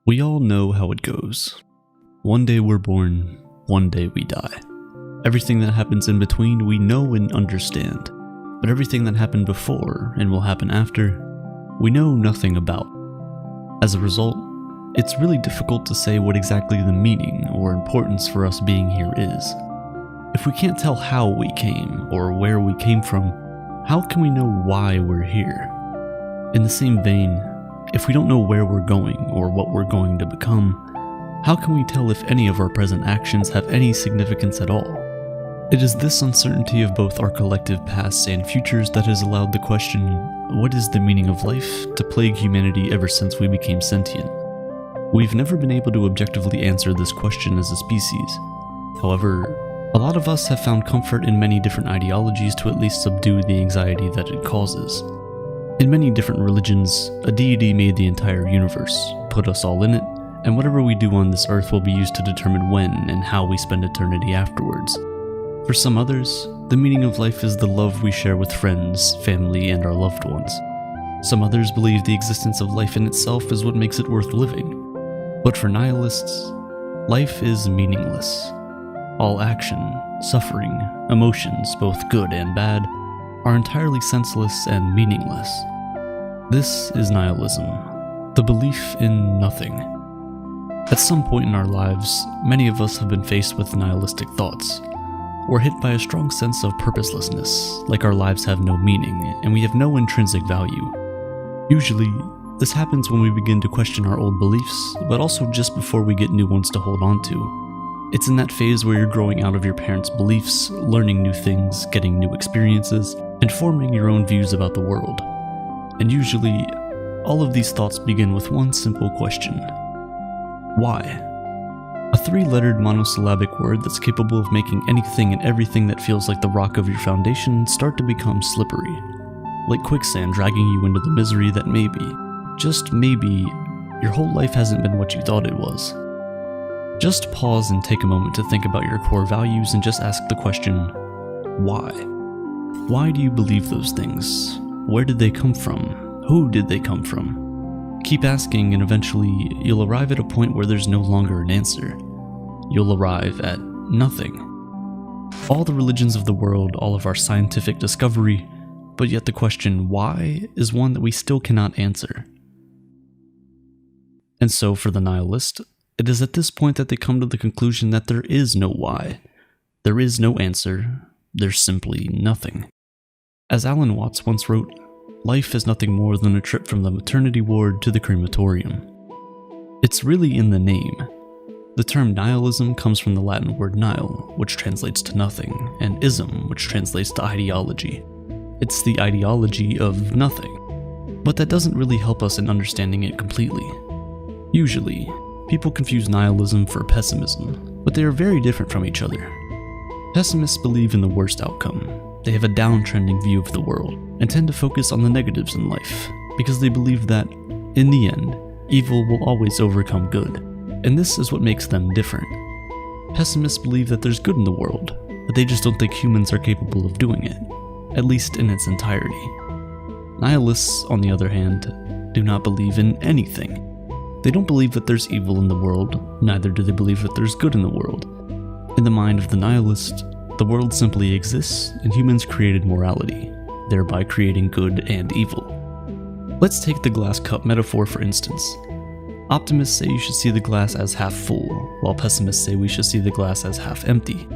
We all know how it goes. One day we're born, one day we die. Everything that happens in between we know and understand, but everything that happened before and will happen after, we know nothing about. As a result, it's really difficult to say what exactly the meaning or importance for us being here is. If we can't tell how we came or where we came from, how can we know why we're here? In the same vein, if we don't know where we're going or what we're going to become, how can we tell if any of our present actions have any significance at all? It is this uncertainty of both our collective pasts and futures that has allowed the question, what is the meaning of life, to plague humanity ever since we became sentient. We've never been able to objectively answer this question as a species. However, a lot of us have found comfort in many different ideologies to at least subdue the anxiety that it causes. In many different religions, a deity made the entire universe, put us all in it, and whatever we do on this earth will be used to determine when and how we spend eternity afterwards. For some others, the meaning of life is the love we share with friends, family, and our loved ones. Some others believe the existence of life in itself is what makes it worth living. But for nihilists, life is meaningless. All action, suffering, emotions, both good and bad, are entirely senseless and meaningless. This is nihilism, the belief in nothing. At some point in our lives, many of us have been faced with nihilistic thoughts. We're hit by a strong sense of purposelessness, like our lives have no meaning and we have no intrinsic value. Usually, this happens when we begin to question our old beliefs, but also just before we get new ones to hold on to. It's in that phase where you're growing out of your parents' beliefs, learning new things, getting new experiences, and forming your own views about the world. And usually, all of these thoughts begin with one simple question. Why? A three-lettered monosyllabic word that's capable of making anything and everything that feels like the rock of your foundation start to become slippery. Like quicksand dragging you into the misery that maybe, just maybe, your whole life hasn't been what you thought it was. Just pause and take a moment to think about your core values and just ask the question, why? Why do you believe those things? Where did they come from? Who did they come from? Keep asking and eventually you'll arrive at a point where there's no longer an answer. You'll arrive at nothing. All the religions of the world, all of our scientific discovery, but yet the question why is one that we still cannot answer. And so for the nihilist, it is at this point that they come to the conclusion that there is no why. There is no answer. There's simply nothing. As Alan Watts once wrote, life is nothing more than a trip from the maternity ward to the crematorium. It's really in the name. The term nihilism comes from the Latin word nihil, which translates to nothing, and ism, which translates to ideology. It's the ideology of nothing. But that doesn't really help us in understanding it completely. Usually, people confuse nihilism for pessimism, but they are very different from each other. Pessimists believe in the worst outcome. They have a downtrending view of the world and tend to focus on the negatives in life because they believe that, in the end, evil will always overcome good, and this is what makes them different. Pessimists believe that there's good in the world, but they just don't think humans are capable of doing it, at least in its entirety. Nihilists, on the other hand, do not believe in anything. They don't believe that there's evil in the world, neither do they believe that there's good in the world. In the mind of the nihilist, the world simply exists and humans created morality, thereby creating good and evil. Let's take the glass cup metaphor for instance. Optimists say you should see the glass as half full, while pessimists say we should see the glass as half empty.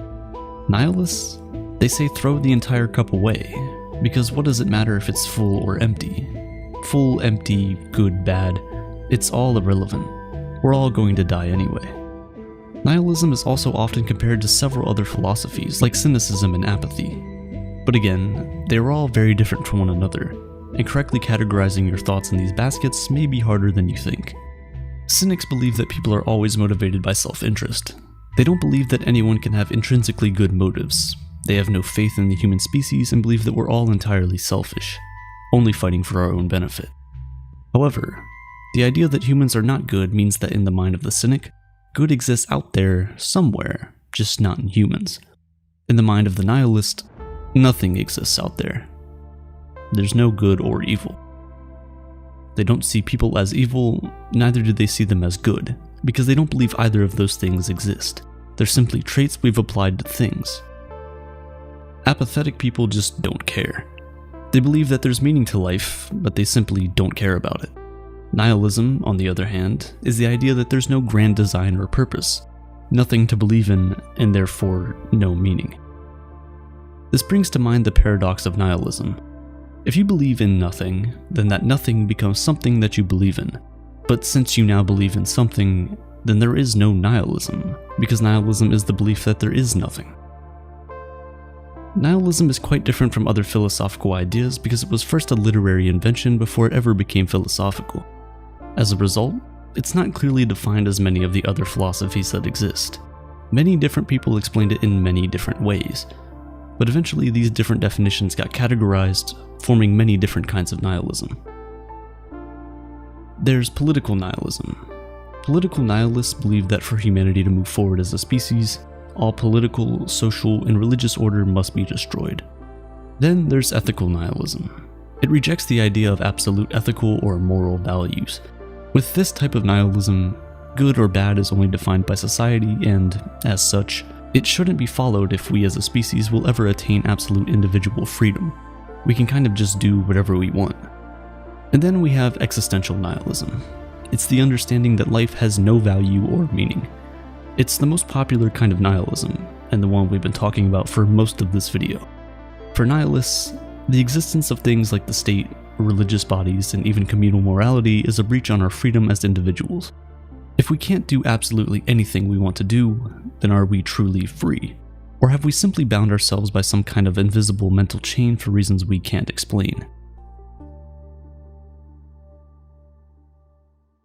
Nihilists, they say throw the entire cup away, because what does it matter if it's full or empty? Full, empty, good, bad, it's all irrelevant. We're all going to die anyway. Nihilism is also often compared to several other philosophies like cynicism and apathy. But again, they are all very different from one another, and correctly categorizing your thoughts in these baskets may be harder than you think. Cynics believe that people are always motivated by self-interest. They don't believe that anyone can have intrinsically good motives. They have no faith in the human species and believe that we're all entirely selfish, only fighting for our own benefit. However, the idea that humans are not good means that in the mind of the cynic, good exists out there somewhere, just not in humans. In the mind of the nihilist, nothing exists out there. There's no good or evil. They don't see people as evil, neither do they see them as good, because they don't believe either of those things exist. They're simply traits we've applied to things. Apathetic people just don't care. They believe that there's meaning to life, but they simply don't care about it. Nihilism, on the other hand, is the idea that there's no grand design or purpose, nothing to believe in, and therefore no meaning. This brings to mind the paradox of nihilism. If you believe in nothing, then that nothing becomes something that you believe in. But since you now believe in something, then there is no nihilism, because nihilism is the belief that there is nothing. Nihilism is quite different from other philosophical ideas because it was first a literary invention before it ever became philosophical. As a result, it's not clearly defined as many of the other philosophies that exist. Many different people explained it in many different ways, but eventually these different definitions got categorized, forming many different kinds of nihilism. There's political nihilism. Political nihilists believe that for humanity to move forward as a species, all political, social, and religious order must be destroyed. Then there's ethical nihilism. It rejects the idea of absolute ethical or moral values. With this type of nihilism, good or bad is only defined by society, and, as such, it shouldn't be followed if we as a species will ever attain absolute individual freedom. We can kind of just do whatever we want. And then we have existential nihilism. It's the understanding that life has no value or meaning. It's the most popular kind of nihilism, and the one we've been talking about for most of this video. For nihilists, the existence of things like the state, religious bodies, and even communal morality is a breach on our freedom as individuals. If we can't do absolutely anything we want to do, then are we truly free? Or have we simply bound ourselves by some kind of invisible mental chain for reasons we can't explain?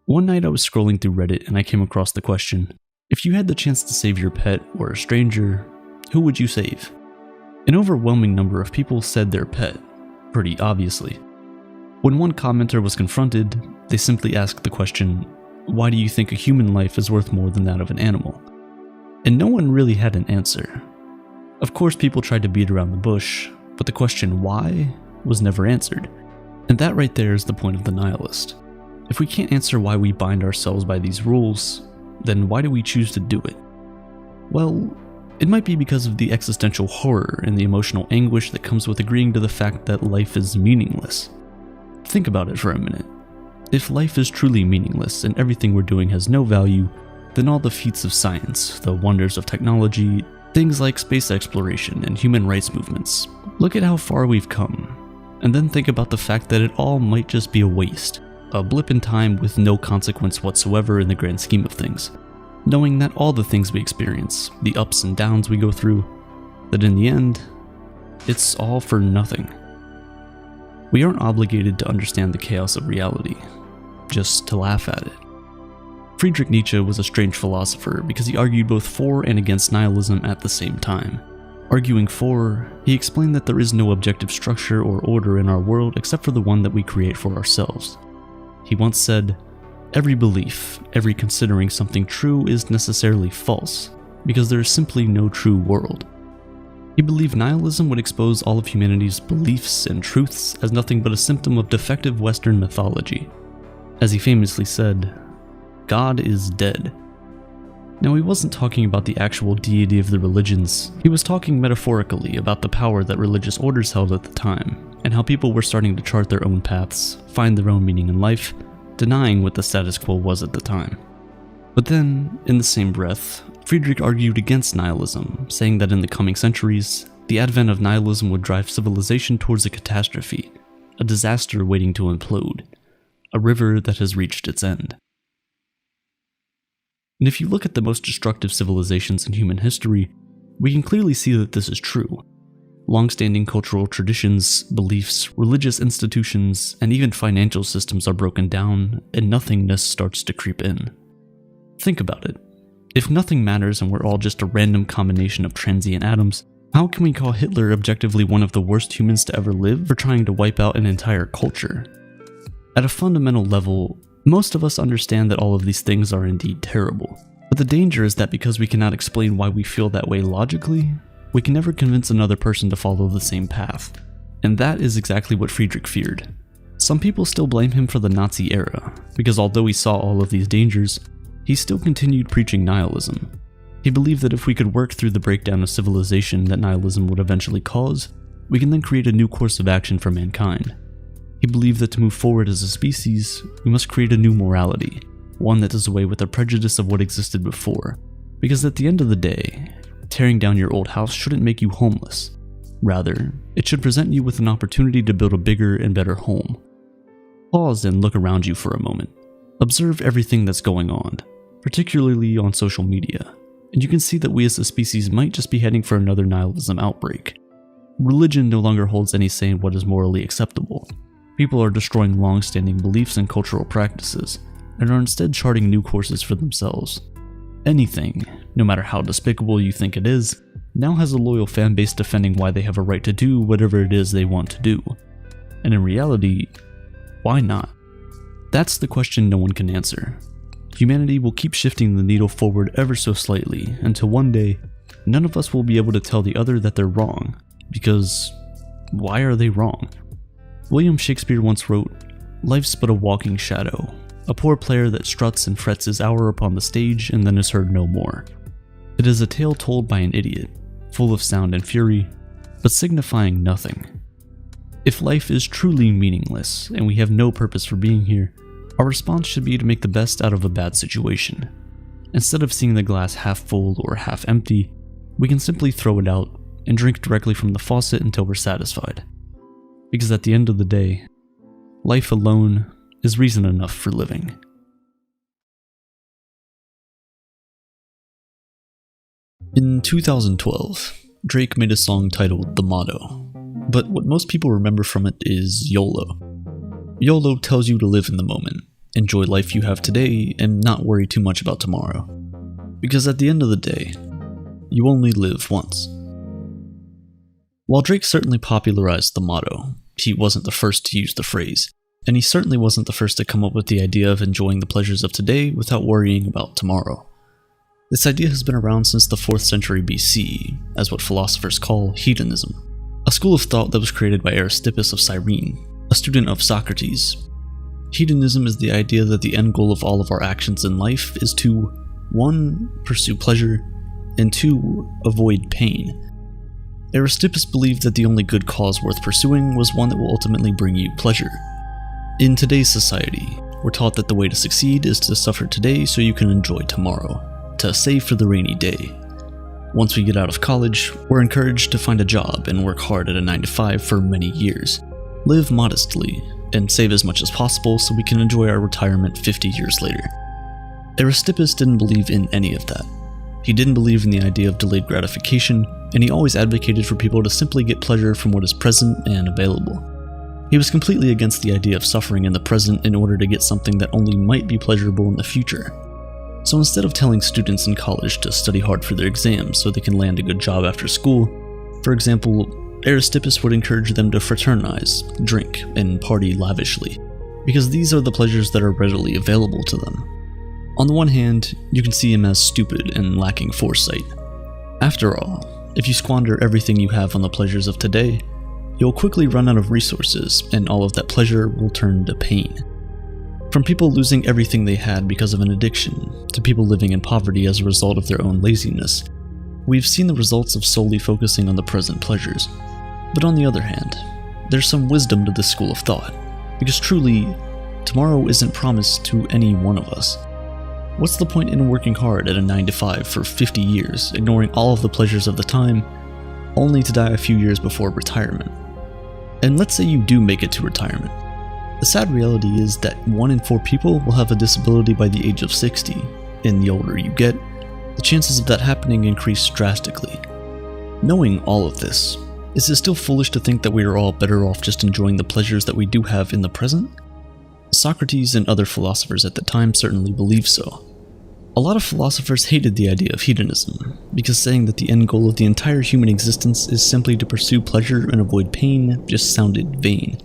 One night I was scrolling through Reddit and I came across the question, if you had the chance to save your pet or a stranger, who would you save? An overwhelming number of people said their pet, pretty obviously. When one commenter was confronted, they simply asked the question, why do you think a human life is worth more than that of an animal? And no one really had an answer. Of course, people tried to beat around the bush, but the question why was never answered. And that right there is the point of the nihilist. If we can't answer why we bind ourselves by these rules, then why do we choose to do it? Well, it might be because of the existential horror and the emotional anguish that comes with agreeing to the fact that life is meaningless. Think about it for a minute. If life is truly meaningless and everything we're doing has no value, then all the feats of science, the wonders of technology, things like space exploration and human rights movements, look at how far we've come. And then think about the fact that it all might just be a waste, a blip in time with no consequence whatsoever in the grand scheme of things. Knowing that all the things we experience, the ups and downs we go through, that in the end, it's all for nothing. We aren't obligated to understand the chaos of reality, just to laugh at it. Friedrich Nietzsche was a strange philosopher because he argued both for and against nihilism at the same time. Arguing for, he explained that there is no objective structure or order in our world except for the one that we create for ourselves. He once said, every belief, every considering something true is necessarily false, because there is simply no true world. He believed nihilism would expose all of humanity's beliefs and truths as nothing but a symptom of defective Western mythology. As he famously said, God is dead. Now he wasn't talking about the actual deity of the religions, he was talking metaphorically about the power that religious orders held at the time, and how people were starting to chart their own paths, find their own meaning in life, denying what the status quo was at the time. But then, in the same breath, Friedrich argued against nihilism, saying that in the coming centuries, the advent of nihilism would drive civilization towards a catastrophe, a disaster waiting to implode, a river that has reached its end. And if you look at the most destructive civilizations in human history, we can clearly see that this is true. Long-standing cultural traditions, beliefs, religious institutions, and even financial systems are broken down, and nothingness starts to creep in. Think about it. If nothing matters and we're all just a random combination of transient atoms, how can we call Hitler objectively one of the worst humans to ever live for trying to wipe out an entire culture? At a fundamental level, most of us understand that all of these things are indeed terrible. But the danger is that because we cannot explain why we feel that way logically, we can never convince another person to follow the same path. And that is exactly what Friedrich feared. Some people still blame him for the Nazi era, because although he saw all of these dangers, he still continued preaching nihilism. He believed that if we could work through the breakdown of civilization that nihilism would eventually cause, we can then create a new course of action for mankind. He believed that to move forward as a species, we must create a new morality, one that does away with the prejudice of what existed before, because at the end of the day, tearing down your old house shouldn't make you homeless. Rather, it should present you with an opportunity to build a bigger and better home. Pause and look around you for a moment. Observe everything that's going on, particularly on social media, and you can see that we as a species might just be heading for another nihilism outbreak. Religion no longer holds any say in what is morally acceptable. People are destroying long-standing beliefs and cultural practices, and are instead charting new courses for themselves. Anything, no matter how despicable you think it is, now has a loyal fan base defending why they have a right to do whatever it is they want to do. And in reality, why not? That's the question no one can answer. Humanity will keep shifting the needle forward ever so slightly until one day, none of us will be able to tell the other that they're wrong, because why are they wrong? William Shakespeare once wrote, "Life's but a walking shadow, a poor player that struts and frets his hour upon the stage and then is heard no more. It is a tale told by an idiot, full of sound and fury, but signifying nothing." If life is truly meaningless and we have no purpose for being here, our response should be to make the best out of a bad situation. Instead of seeing the glass half full or half empty, we can simply throw it out and drink directly from the faucet until we're satisfied. Because at the end of the day, life alone is reason enough for living. In 2012, Drake made a song titled The Motto, but what most people remember from it is YOLO. YOLO tells you to live in the moment, enjoy life you have today, and not worry too much about tomorrow. Because at the end of the day, you only live once. While Drake certainly popularized the motto, he wasn't the first to use the phrase, and he certainly wasn't the first to come up with the idea of enjoying the pleasures of today without worrying about tomorrow. This idea has been around since the 4th century BC, as what philosophers call hedonism, a school of thought that was created by Aristippus of Cyrene, a student of Socrates. Hedonism is the idea that the end goal of all of our actions in life is to 1. Pursue pleasure, and 2. Avoid pain. Aristippus believed that the only good cause worth pursuing was one that will ultimately bring you pleasure. In today's society, we're taught that the way to succeed is to suffer today so you can enjoy tomorrow, to save for the rainy day. Once we get out of college, we're encouraged to find a job and work hard at a 9-to-5 for many years, live modestly, and save as much as possible so we can enjoy our retirement 50 years later. Aristippus didn't believe in any of that. He didn't believe in the idea of delayed gratification, and he always advocated for people to simply get pleasure from what is present and available. He was completely against the idea of suffering in the present in order to get something that only might be pleasurable in the future. So instead of telling students in college to study hard for their exams so they can land a good job after school, for example, Aristippus would encourage them to fraternize, drink, and party lavishly, because these are the pleasures that are readily available to them. On the one hand, you can see him as stupid and lacking foresight. After all, if you squander everything you have on the pleasures of today, you'll quickly run out of resources, and all of that pleasure will turn to pain. From people losing everything they had because of an addiction, to people living in poverty as a result of their own laziness, we've seen the results of solely focusing on the present pleasures. But on the other hand, there's some wisdom to this school of thought, because truly, tomorrow isn't promised to any one of us. What's the point in working hard at a 9-to-5 for 50 years, ignoring all of the pleasures of the time, only to die a few years before retirement? And let's say you do make it to retirement. The sad reality is that 1 in 4 people will have a disability by the age of 60, and the older you get, the chances of that happening increase drastically. Knowing all of this, is it still foolish to think that we are all better off just enjoying the pleasures that we do have in the present? Socrates and other philosophers at the time certainly believed so. A lot of philosophers hated the idea of hedonism, because saying that the end goal of the entire human existence is simply to pursue pleasure and avoid pain just sounded vain.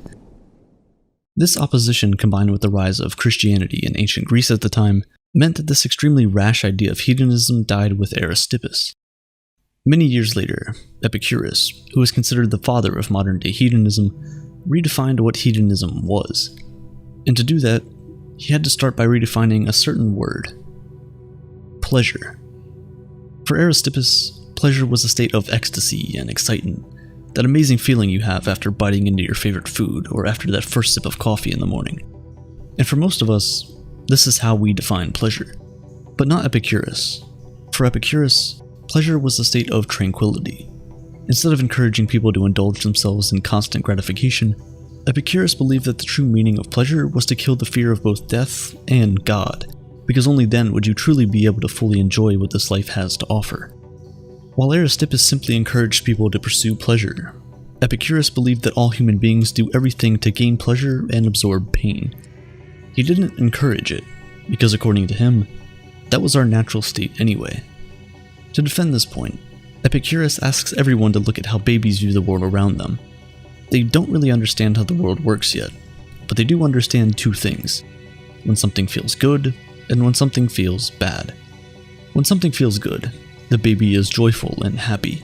This opposition, combined with the rise of Christianity in ancient Greece at the time, meant that this extremely rash idea of hedonism died with Aristippus. Many years later, Epicurus, who is considered the father of modern-day hedonism, redefined what hedonism was. And to do that, he had to start by redefining a certain word: pleasure. For Aristippus, pleasure was a state of ecstasy and excitement, that amazing feeling you have after biting into your favorite food or after that first sip of coffee in the morning. And for most of us, this is how we define pleasure. But not Epicurus. For Epicurus, pleasure was a state of tranquility. Instead of encouraging people to indulge themselves in constant gratification, Epicurus believed that the true meaning of pleasure was to kill the fear of both death and God, because only then would you truly be able to fully enjoy what this life has to offer. While Aristippus simply encouraged people to pursue pleasure, Epicurus believed that all human beings do everything to gain pleasure and absorb pain. He didn't encourage it, because according to him, that was our natural state anyway. To defend this point, Epicurus asks everyone to look at how babies view the world around them. They don't really understand how the world works yet, but they do understand two things: when something feels good, and when something feels bad. When something feels good, the baby is joyful and happy.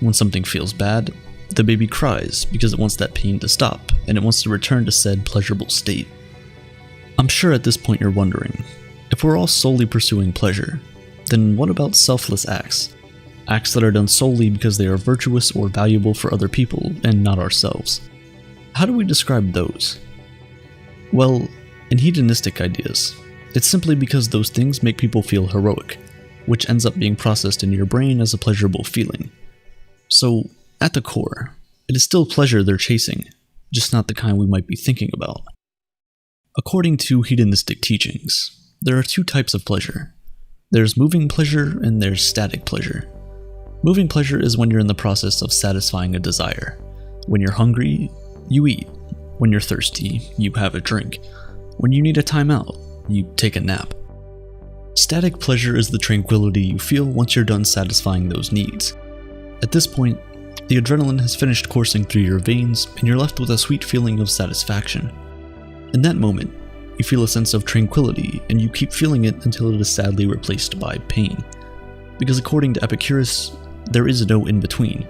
When something feels bad, the baby cries because it wants that pain to stop, and it wants to return to said pleasurable state. I'm sure at this point you're wondering, if we're all solely pursuing pleasure, then what about selfless acts? Acts that are done solely because they are virtuous or valuable for other people and not ourselves. How do we describe those? Well, in hedonistic ideas, it's simply because those things make people feel heroic, which ends up being processed in your brain as a pleasurable feeling. So, at the core, it is still pleasure they're chasing, just not the kind we might be thinking about. According to hedonistic teachings, there are two types of pleasure. There's moving pleasure and there's static pleasure. Moving pleasure is when you're in the process of satisfying a desire. When you're hungry, you eat. When you're thirsty, you have a drink. When you need a timeout, you take a nap. Static pleasure is the tranquility you feel once you're done satisfying those needs. At this point, the adrenaline has finished coursing through your veins and you're left with a sweet feeling of satisfaction. In that moment, you feel a sense of tranquility and you keep feeling it until it is sadly replaced by pain. Because according to Epicurus, there is no in-between.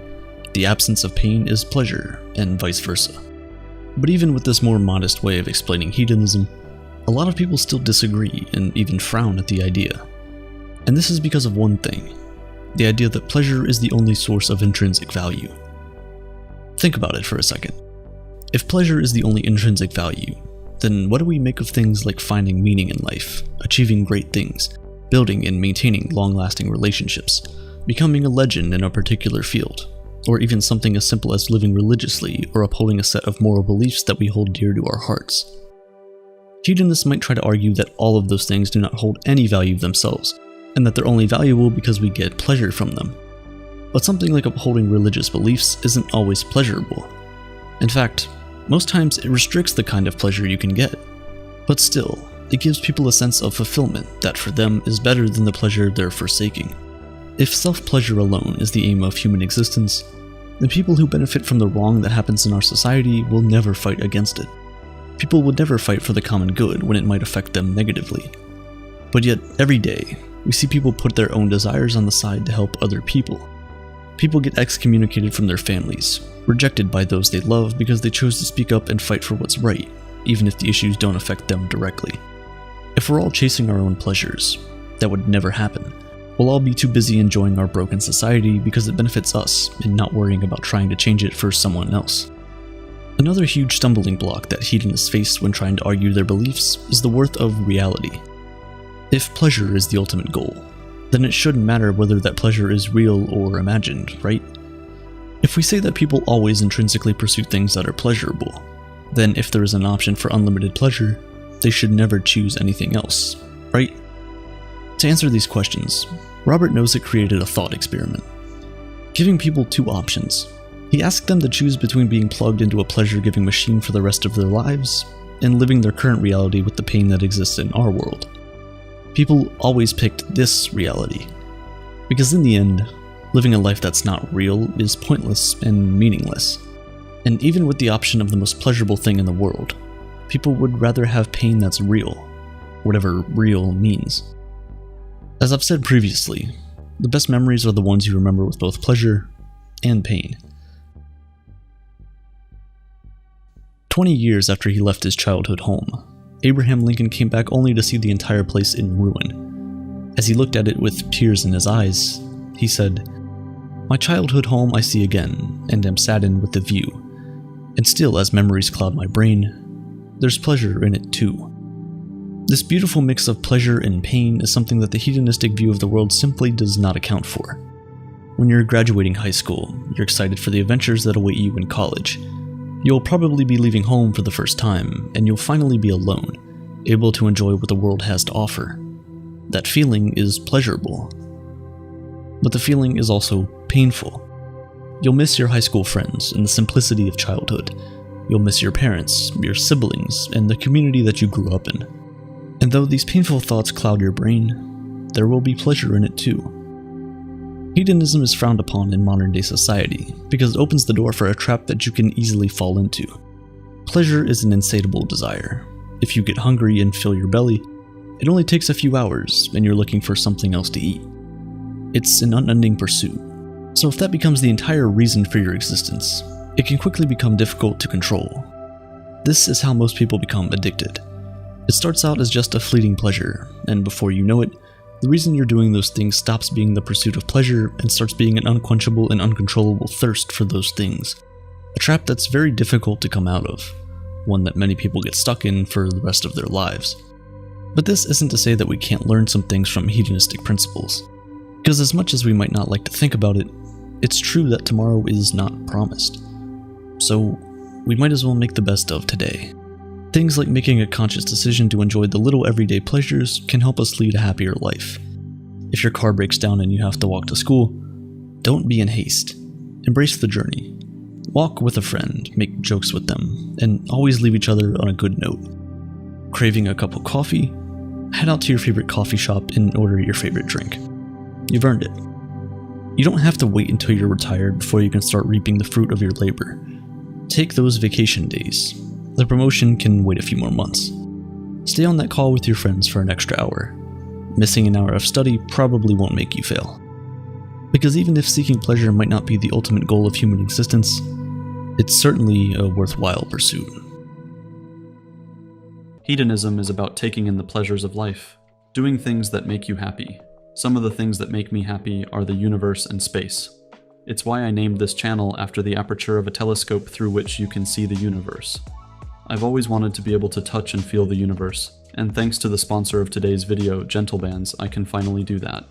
The absence of pain is pleasure, and vice versa. But even with this more modest way of explaining hedonism, a lot of people still disagree and even frown at the idea. And this is because of one thing: the idea that pleasure is the only source of intrinsic value. Think about it for a second. If pleasure is the only intrinsic value, then what do we make of things like finding meaning in life, achieving great things, building and maintaining long-lasting relationships, becoming a legend in a particular field, or even something as simple as living religiously or upholding a set of moral beliefs that we hold dear to our hearts? Hedonists might try to argue that all of those things do not hold any value themselves, and that they're only valuable because we get pleasure from them. But something like upholding religious beliefs isn't always pleasurable. In fact, most times it restricts the kind of pleasure you can get. But still, it gives people a sense of fulfillment that for them is better than the pleasure they're forsaking. If self-pleasure alone is the aim of human existence, then people who benefit from the wrong that happens in our society will never fight against it. People would never fight for the common good when it might affect them negatively. But yet, every day, we see people put their own desires on the side to help other people. People get excommunicated from their families, rejected by those they love because they chose to speak up and fight for what's right, even if the issues don't affect them directly. If we're all chasing our own pleasures, that would never happen. We'll all be too busy enjoying our broken society because it benefits us and not worrying about trying to change it for someone else. Another huge stumbling block that hedonists face when trying to argue their beliefs is the worth of reality. If pleasure is the ultimate goal, then it shouldn't matter whether that pleasure is real or imagined, right? If we say that people always intrinsically pursue things that are pleasurable, then if there is an option for unlimited pleasure, they should never choose anything else, right? To answer these questions, Robert Nozick created a thought experiment, giving people two options. He asked them to choose between being plugged into a pleasure-giving machine for the rest of their lives and living their current reality with the pain that exists in our world. People always picked this reality, because in the end, living a life that's not real is pointless and meaningless. And even with the option of the most pleasurable thing in the world, people would rather have pain that's real, whatever real means. As I've said previously, the best memories are the ones you remember with both pleasure and pain. 20 years after he left his childhood home, Abraham Lincoln came back only to see the entire place in ruin. As he looked at it with tears in his eyes, he said, "My childhood home I see again, and am saddened with the view. And still, as memories cloud my brain, there's pleasure in it too." This beautiful mix of pleasure and pain is something that the hedonistic view of the world simply does not account for. When you're graduating high school, you're excited for the adventures that await you in college. You'll probably be leaving home for the first time, and you'll finally be alone, able to enjoy what the world has to offer. That feeling is pleasurable. But the feeling is also painful. You'll miss your high school friends and the simplicity of childhood. You'll miss your parents, your siblings, and the community that you grew up in. And though these painful thoughts cloud your brain, there will be pleasure in it too. Hedonism is frowned upon in modern-day society because it opens the door for a trap that you can easily fall into. Pleasure is an insatiable desire. If you get hungry and fill your belly, it only takes a few hours and you're looking for something else to eat. It's an unending pursuit. So if that becomes the entire reason for your existence, it can quickly become difficult to control. This is how most people become addicted. It starts out as just a fleeting pleasure, and before you know it, the reason you're doing those things stops being the pursuit of pleasure and starts being an unquenchable and uncontrollable thirst for those things. A trap that's very difficult to come out of, one that many people get stuck in for the rest of their lives. But this isn't to say that we can't learn some things from hedonistic principles, because as much as we might not like to think about it, it's true that tomorrow is not promised. So, we might as well make the best of today. Things like making a conscious decision to enjoy the little everyday pleasures can help us lead a happier life. If your car breaks down and you have to walk to school, don't be in haste. Embrace the journey. Walk with a friend, make jokes with them, and always leave each other on a good note. Craving a cup of coffee? Head out to your favorite coffee shop and order your favorite drink. You've earned it. You don't have to wait until you're retired before you can start reaping the fruit of your labor. Take those vacation days. The promotion can wait a few more months. Stay on that call with your friends for an extra hour. Missing an hour of study probably won't make you fail. Because even if seeking pleasure might not be the ultimate goal of human existence, it's certainly a worthwhile pursuit. Hedonism is about taking in the pleasures of life, doing things that make you happy. Some of the things that make me happy are the universe and space. It's why I named this channel after the aperture of a telescope through which you can see the universe. I've always wanted to be able to touch and feel the universe, and thanks to the sponsor of today's video, GentleBands, I can finally do that.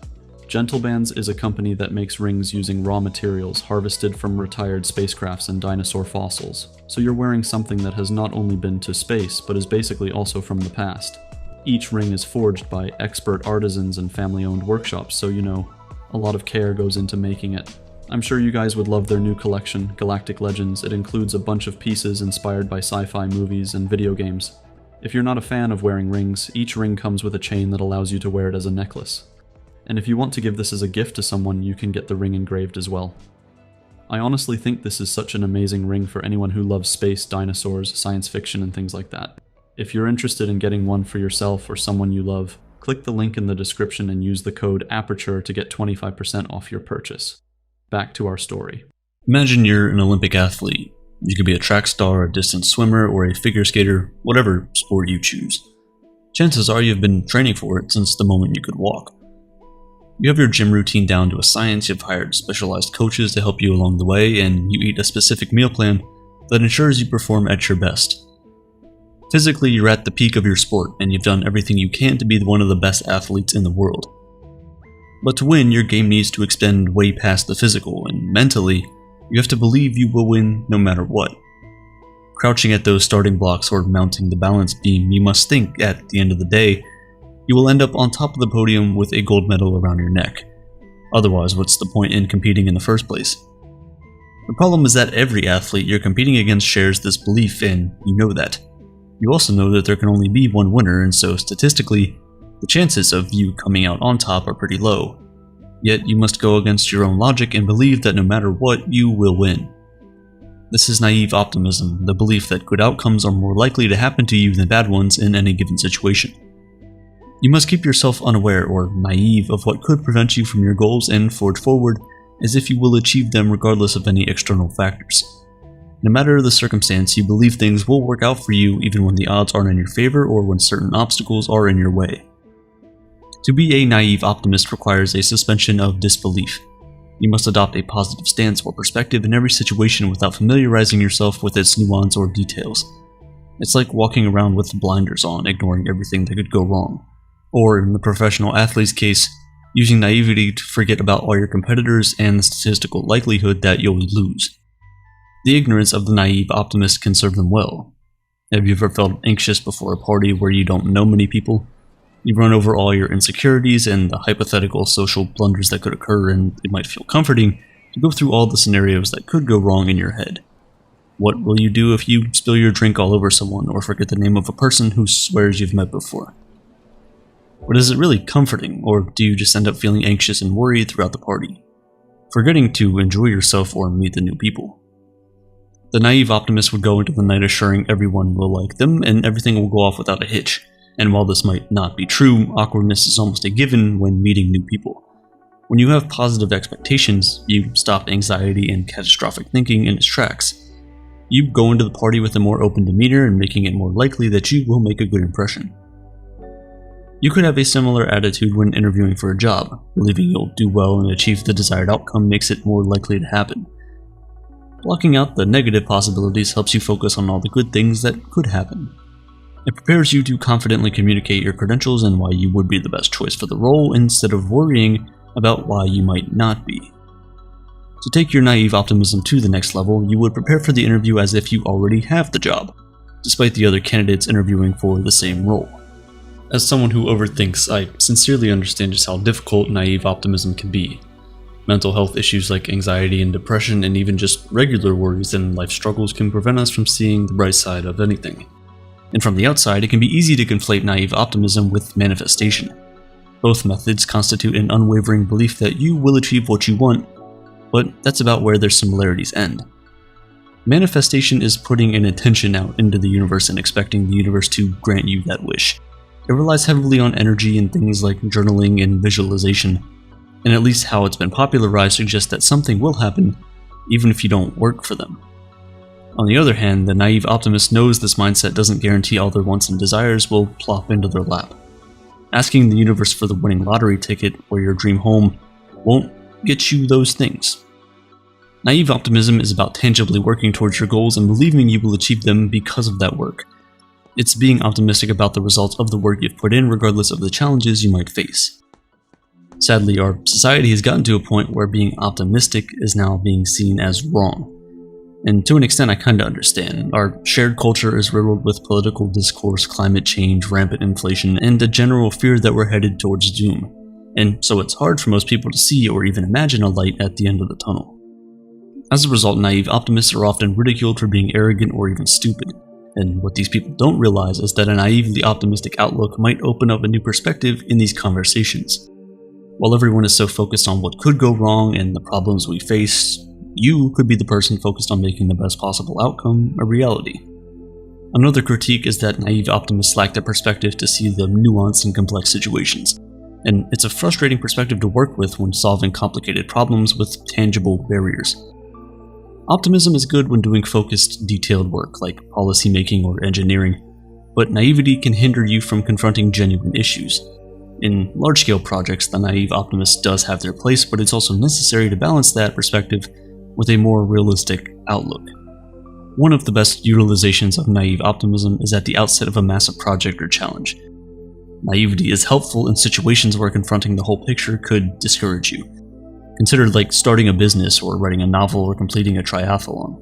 GentleBands is a company that makes rings using raw materials harvested from retired spacecrafts and dinosaur fossils, so you're wearing something that has not only been to space, but is basically also from the past. Each ring is forged by expert artisans and family-owned workshops, so a lot of care goes into making it. I'm sure you guys would love their new collection, Galactic Legends. It includes a bunch of pieces inspired by sci-fi movies and video games. If you're not a fan of wearing rings, each ring comes with a chain that allows you to wear it as a necklace. And if you want to give this as a gift to someone, you can get the ring engraved as well. I honestly think this is such an amazing ring for anyone who loves space, dinosaurs, science fiction, and things like that. If you're interested in getting one for yourself or someone you love, click the link in the description and use the code Aperture to get 25% off your purchase. Back to our story. Imagine you're an Olympic athlete. You could be a track star, a distance swimmer, or a figure skater, whatever sport you choose. Chances are you've been training for it since the moment you could walk. You have your gym routine down to a science, you've hired specialized coaches to help you along the way, and you eat a specific meal plan that ensures you perform at your best. Physically, you're at the peak of your sport, and you've done everything you can to be one of the best athletes in the world. But to win, your game needs to extend way past the physical, and mentally, you have to believe you will win no matter what. Crouching at those starting blocks or mounting the balance beam, you must think, at the end of the day, you will end up on top of the podium with a gold medal around your neck. Otherwise, what's the point in competing in the first place? The problem is that every athlete you're competing against shares this belief, and you know that. You also know that there can only be one winner, and so statistically, the chances of you coming out on top are pretty low. Yet you must go against your own logic and believe that no matter what, you will win. This is naive optimism, the belief that good outcomes are more likely to happen to you than bad ones in any given situation. You must keep yourself unaware or naive of what could prevent you from your goals and forge forward as if you will achieve them regardless of any external factors. No matter the circumstance, you believe things will work out for you even when the odds aren't in your favor or when certain obstacles are in your way. To be a naive optimist requires a suspension of disbelief. You must adopt a positive stance or perspective in every situation without familiarizing yourself with its nuance or details. It's like walking around with blinders on, ignoring everything that could go wrong. Or, in the professional athlete's case, using naivety to forget about all your competitors and the statistical likelihood that you'll lose. The ignorance of the naive optimist can serve them well. Have you ever felt anxious before a party where you don't know many people? You run over all your insecurities and the hypothetical social blunders that could occur, and it might feel comforting to go through all the scenarios that could go wrong in your head. What will you do if you spill your drink all over someone or forget the name of a person who swears you've met before? But is it really comforting, or do you just end up feeling anxious and worried throughout the party, forgetting to enjoy yourself or meet the new people? The naive optimist would go into the night assuring everyone will like them and everything will go off without a hitch. And while this might not be true, awkwardness is almost a given when meeting new people. When you have positive expectations, you stop anxiety and catastrophic thinking in its tracks. You go into the party with a more open demeanor and making it more likely that you will make a good impression. You could have a similar attitude when interviewing for a job. Believing you'll do well and achieve the desired outcome makes it more likely to happen. Blocking out the negative possibilities helps you focus on all the good things that could happen. It prepares you to confidently communicate your credentials and why you would be the best choice for the role instead of worrying about why you might not be. To take your naive optimism to the next level, you would prepare for the interview as if you already have the job, despite the other candidates interviewing for the same role. As someone who overthinks, I sincerely understand just how difficult naive optimism can be. Mental health issues like anxiety and depression and even just regular worries and life struggles can prevent us from seeing the bright side of anything. And from the outside, it can be easy to conflate naive optimism with manifestation. Both methods constitute an unwavering belief that you will achieve what you want, but that's about where their similarities end. Manifestation is putting an intention out into the universe and expecting the universe to grant you that wish. It relies heavily on energy and things like journaling and visualization, and at least how it's been popularized suggests that something will happen, even if you don't work for them. On the other hand, the naive optimist knows this mindset doesn't guarantee all their wants and desires will plop into their lap. Asking the universe for the winning lottery ticket or your dream home won't get you those things. Naive optimism is about tangibly working towards your goals and believing you will achieve them because of that work. It's being optimistic about the results of the work you've put in regardless of the challenges you might face. Sadly, our society has gotten to a point where being optimistic is now being seen as wrong. And to an extent, I kinda understand. Our shared culture is riddled with political discourse, climate change, rampant inflation, and a general fear that we're headed towards doom. And so it's hard for most people to see or even imagine a light at the end of the tunnel. As a result, naive optimists are often ridiculed for being arrogant or even stupid. And what these people don't realize is that a naively optimistic outlook might open up a new perspective in these conversations. While everyone is so focused on what could go wrong and the problems we face, you could be the person focused on making the best possible outcome a reality. Another critique is that naive optimists lack the perspective to see the nuance in complex situations, and it's a frustrating perspective to work with when solving complicated problems with tangible barriers. Optimism is good when doing focused, detailed work like policymaking or engineering, but naivety can hinder you from confronting genuine issues. In large-scale projects, the naive optimist does have their place, but it's also necessary to balance that perspective with a more realistic outlook. One of the best utilizations of naive optimism is at the outset of a massive project or challenge. Naivety is helpful in situations where confronting the whole picture could discourage you. Consider like starting a business or writing a novel or completing a triathlon.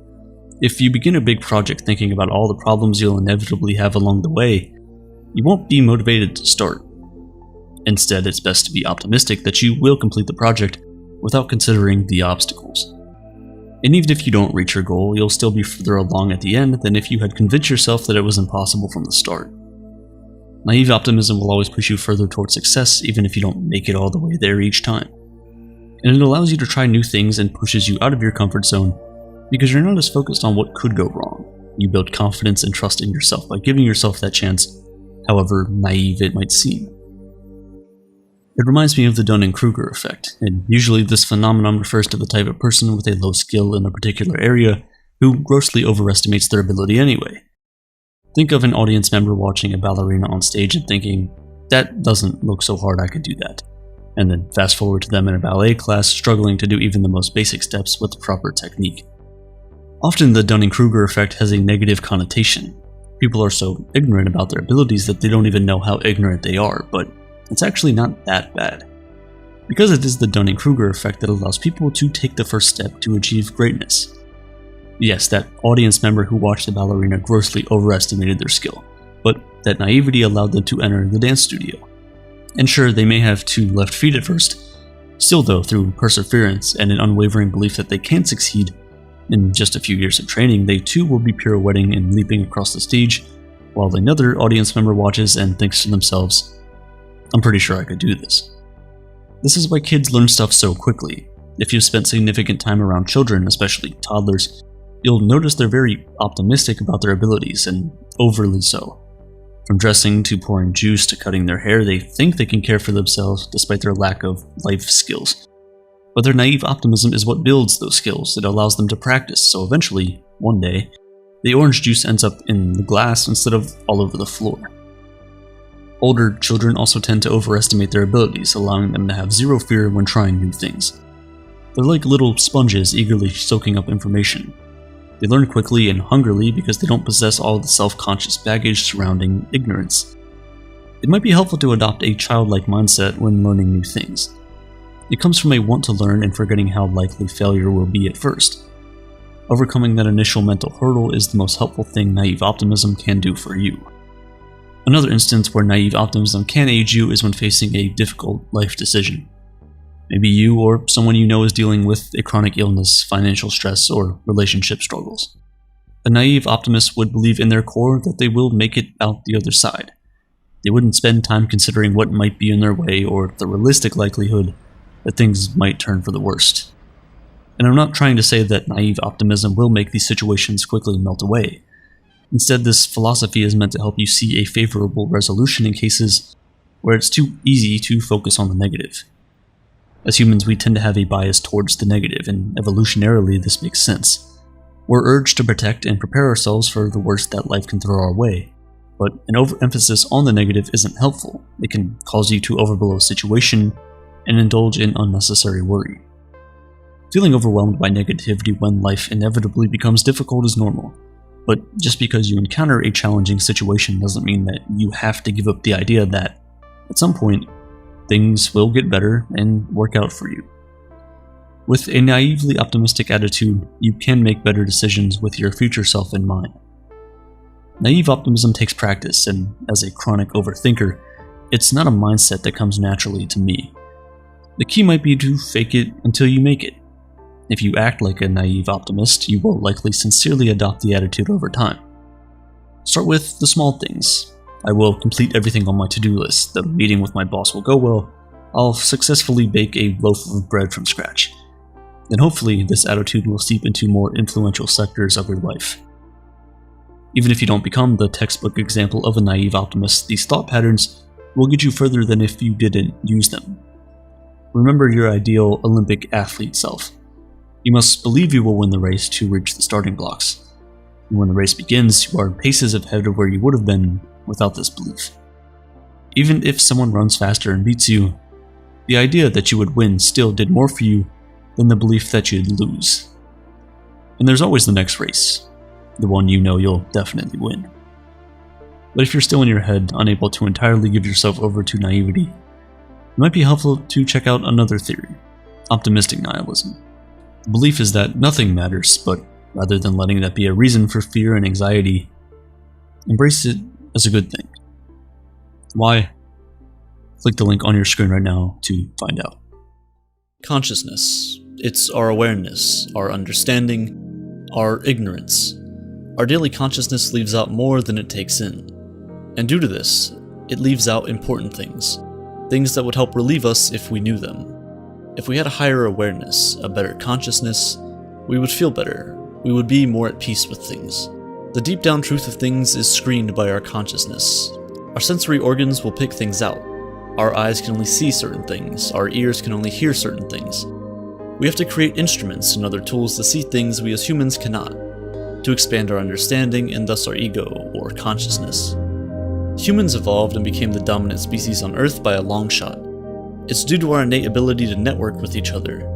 If you begin a big project thinking about all the problems you'll inevitably have along the way, you won't be motivated to start. Instead, it's best to be optimistic that you will complete the project without considering the obstacles. And even if you don't reach your goal, you'll still be further along at the end than if you had convinced yourself that it was impossible from the start. Naive optimism will always push you further towards success even if you don't make it all the way there each time. And it allows you to try new things and pushes you out of your comfort zone because you're not as focused on what could go wrong. You build confidence and trust in yourself by giving yourself that chance, however naive it might seem. It reminds me of the Dunning-Kruger effect, and usually this phenomenon refers to the type of person with a low skill in a particular area who grossly overestimates their ability anyway. Think of an audience member watching a ballerina on stage and thinking, "That doesn't look so hard, I could do that." And then fast forward to them in a ballet class struggling to do even the most basic steps with the proper technique. Often the Dunning-Kruger effect has a negative connotation. People are so ignorant about their abilities that they don't even know how ignorant they are, but it's actually not that bad. Because it is the Dunning-Kruger effect that allows people to take the first step to achieve greatness. Yes, that audience member who watched the ballerina grossly overestimated their skill, but that naivety allowed them to enter the dance studio. And sure, they may have two left feet at first. Still though, through perseverance and an unwavering belief that they can succeed, in just a few years of training, they too will be pirouetting and leaping across the stage, while another audience member watches and thinks to themselves, "I'm pretty sure I could do this." This is why kids learn stuff so quickly. If you've spent significant time around children, especially toddlers, you'll notice they're very optimistic about their abilities, and overly so. From dressing to pouring juice to cutting their hair, they think they can care for themselves despite their lack of life skills. But their naive optimism is what builds those skills. It allows them to practice, so eventually, one day, the orange juice ends up in the glass instead of all over the floor. Older children also tend to overestimate their abilities, allowing them to have zero fear when trying new things. They're like little sponges eagerly soaking up information. They learn quickly and hungrily because they don't possess all the self-conscious baggage surrounding ignorance. It might be helpful to adopt a childlike mindset when learning new things. It comes from a want to learn and forgetting how likely failure will be at first. Overcoming that initial mental hurdle is the most helpful thing naive optimism can do for you. Another instance where naive optimism can aid you is when facing a difficult life decision. Maybe you or someone you know is dealing with a chronic illness, financial stress, or relationship struggles. A naive optimist would believe in their core that they will make it out the other side. They wouldn't spend time considering what might be in their way or the realistic likelihood that things might turn for the worst. And I'm not trying to say that naive optimism will make these situations quickly melt away. Instead, this philosophy is meant to help you see a favorable resolution in cases where it's too easy to focus on the negative. As humans, we tend to have a bias towards the negative, and evolutionarily this makes sense. We're urged to protect and prepare ourselves for the worst that life can throw our way. But an overemphasis on the negative isn't helpful. It can cause you to overblow a situation and indulge in unnecessary worry. Feeling overwhelmed by negativity when life inevitably becomes difficult is normal. But just because you encounter a challenging situation doesn't mean that you have to give up the idea that, at some point, things will get better and work out for you. With a naively optimistic attitude, you can make better decisions with your future self in mind. Naive optimism takes practice, and as a chronic overthinker, it's not a mindset that comes naturally to me. The key might be to fake it until you make it. If you act like a naive optimist, you will likely sincerely adopt the attitude over time. Start with the small things. I will complete everything on my to-do list. The meeting with my boss will go well. I'll successfully bake a loaf of bread from scratch. And hopefully this attitude will seep into more influential sectors of your life. Even if you don't become the textbook example of a naive optimist, these thought patterns will get you further than if you didn't use them. Remember your ideal Olympic athlete self. You must believe you will win the race to reach the starting blocks. And when the race begins, you are paces ahead of where you would have been without this belief. Even if someone runs faster and beats you, the idea that you would win still did more for you than the belief that you'd lose. And there's always the next race, the one you know you'll definitely win. But if you're still in your head, unable to entirely give yourself over to naivety, it might be helpful to check out another theory, optimistic nihilism. The belief is that nothing matters, but rather than letting that be a reason for fear and anxiety, embrace it as a good thing. Why? Click the link on your screen right now to find out. Consciousness. It's our awareness, our understanding, our ignorance. Our daily consciousness leaves out more than it takes in. And due to this, it leaves out important things. Things that would help relieve us if we knew them. If we had a higher awareness, a better consciousness, we would feel better. We would be more at peace with things. The deep down truth of things is screened by our consciousness. Our sensory organs will pick things out. Our eyes can only see certain things. Our ears can only hear certain things. We have to create instruments and other tools to see things we as humans cannot. to expand our understanding and thus our ego, or consciousness. Humans evolved and became the dominant species on Earth by a long shot. It's due to our innate ability to network with each other.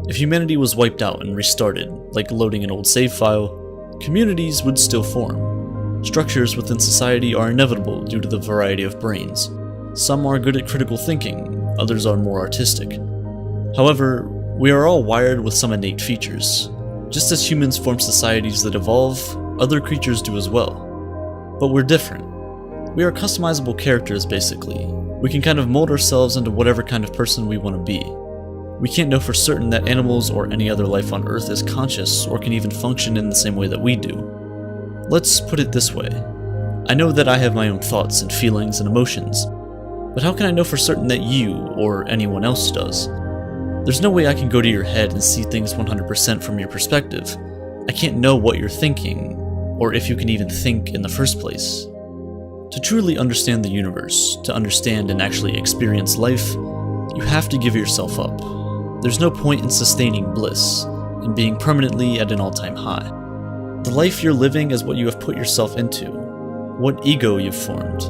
If humanity was wiped out and restarted, like loading an old save file, communities would still form. Structures within society are inevitable due to the variety of brains. Some are good at critical thinking, others are more artistic. However, we are all wired with some innate features. Just as humans form societies that evolve, other creatures do as well. But we're different. We are customizable characters, basically. We can kind of mold ourselves into whatever kind of person we want to be. We can't know for certain that animals or any other life on Earth is conscious or can even function in the same way that we do. Let's put it this way. I know that I have my own thoughts and feelings and emotions, but how can I know for certain that you or anyone else does? There's no way I can go to your head and see things 100% from your perspective. I can't know what you're thinking, or if you can even think in the first place. To truly understand the universe, to understand and actually experience life, you have to give yourself up. There's no point in sustaining bliss, in being permanently at an all-time high. The life you're living is what you have put yourself into, what ego you've formed,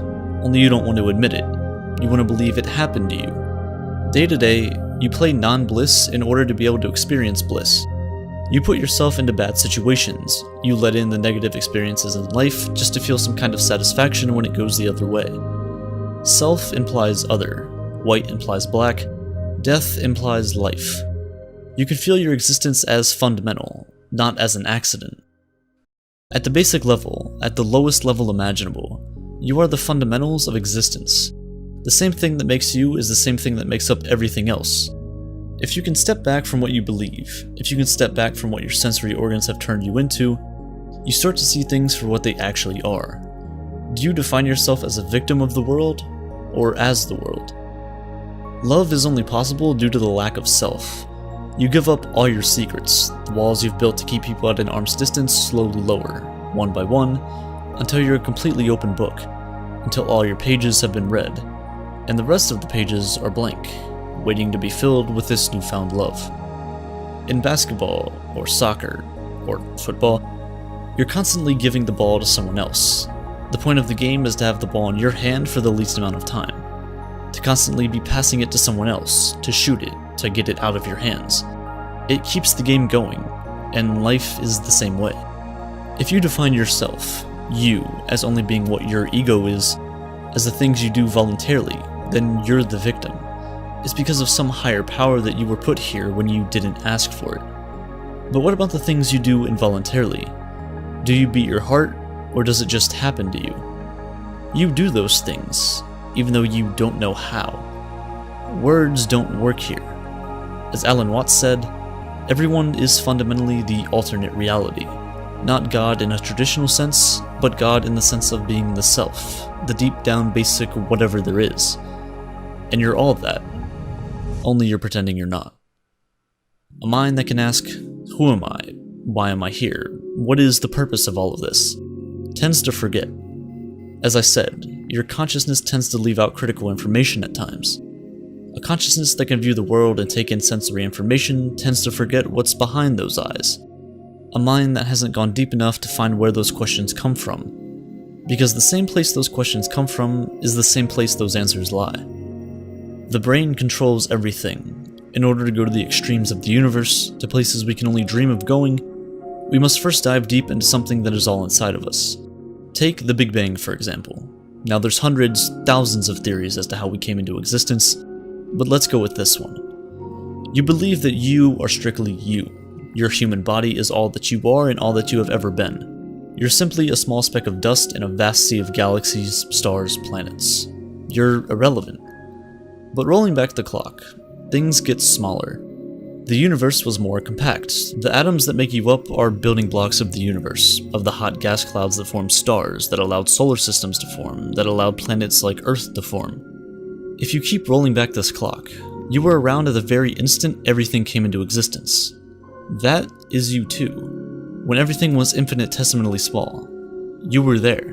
only you don't want to admit it. You want to believe it happened to you. Day to day, you play non-bliss in order to be able to experience bliss. You put yourself into bad situations. You let in the negative experiences in life just to feel some kind of satisfaction when it goes the other way. Self implies other. White implies black. Death implies life. You can feel your existence as fundamental, not as an accident. At the basic level, at the lowest level imaginable, you are the fundamentals of existence. The same thing that makes you is the same thing that makes up everything else. If you can step back from what you believe, if you can step back from what your sensory organs have turned you into, you start to see things for what they actually are. Do you define yourself as a victim of the world, or as the world? Love is only possible due to the lack of self. You give up all your secrets, the walls you've built to keep people at an arm's distance slowly lower, one by one, until you're a completely open book, until all your pages have been read, and the rest of the pages are blank, waiting to be filled with this newfound love. In basketball, or soccer, or football, you're constantly giving the ball to someone else. The point of the game is to have the ball in your hand for the least amount of time, to constantly be passing it to someone else, to shoot it, to get it out of your hands. It keeps the game going, and life is the same way. If you define yourself, you, as only being what your ego is, as the things you do voluntarily, then you're the victim. It's because of some higher power that you were put here when you didn't ask for it. But what about the things you do involuntarily? Do you beat your heart, or does it just happen to you? You do those things, even though you don't know how. Words don't work here. As Alan Watts said, everyone is fundamentally the alternate reality. Not God in a traditional sense, but God in the sense of being the self, the deep down basic whatever there is. And you're all that. Only you're pretending you're not. A mind that can ask, who am I? Why am I here? What is the purpose of all of this? Tends to forget. As I said, your consciousness tends to leave out critical information at times. A consciousness that can view the world and take in sensory information tends to forget what's behind those eyes. A mind that hasn't gone deep enough to find where those questions come from. Because the same place those questions come from is the same place those answers lie. The brain controls everything. In order to go to the extremes of the universe, to places we can only dream of going, we must first dive deep into something that is all inside of us. Take the Big Bang, for example. Now there's hundreds, thousands of theories as to how we came into existence, but let's go with this one. You believe that you are strictly you. Your human body is all that you are and all that you have ever been. You're simply a small speck of dust in a vast sea of galaxies, stars, planets. You're irrelevant. But rolling back the clock, things get smaller. The universe was more compact. The atoms that make you up are building blocks of the universe, of the hot gas clouds that formed stars, that allowed solar systems to form, that allowed planets like Earth to form. If you keep rolling back this clock, you were around at the very instant everything came into existence. That is you too. When everything was infinitesimally small, you were there.